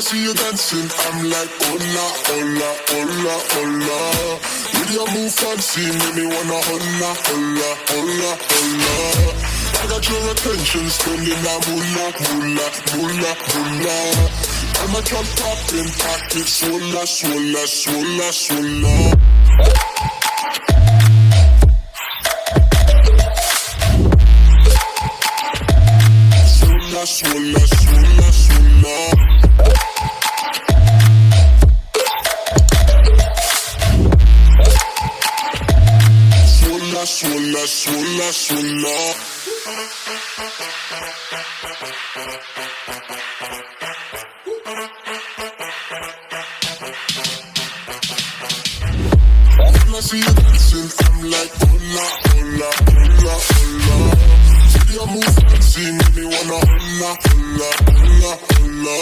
I see you dancing, I'm like, hola, hola, hola, hola. With your move fancy, make me wanna hola, hola, hola, hola. I got your attention, spending that moolah, moolah, moolah, moolah. I'm a drop popping, pocket, swola, swola, swola, swola. Swola, swola, swola, swola. Swola, swola, swola. When I see you dancing, I'm like, hola, hola, hola, hola. See you move fancy, make me wanna hola, hola, hola, hola.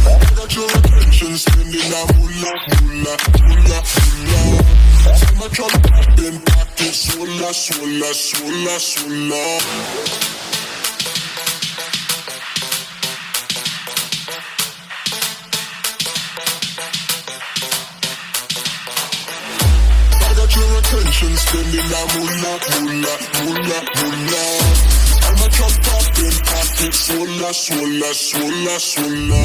I got your attention, spending that moolah, moolah, moolah, moolah. I'm a drop popping, pocket, swola, swola, swola, swola. Your attention, spending that moolah, moolah, moolah, moolah. I'm a drop popping, pocket, swola, swola, swola, swola.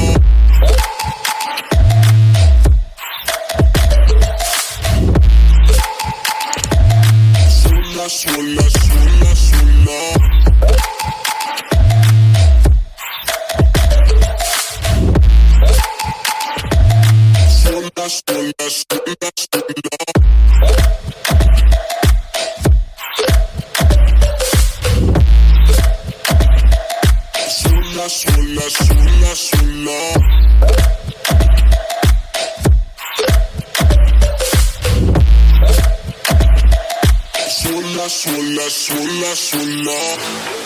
Swola, swola, swola, swola. Swola, swola, swola, swola. Swola, swola, swola. Swola, swola, swola, swola.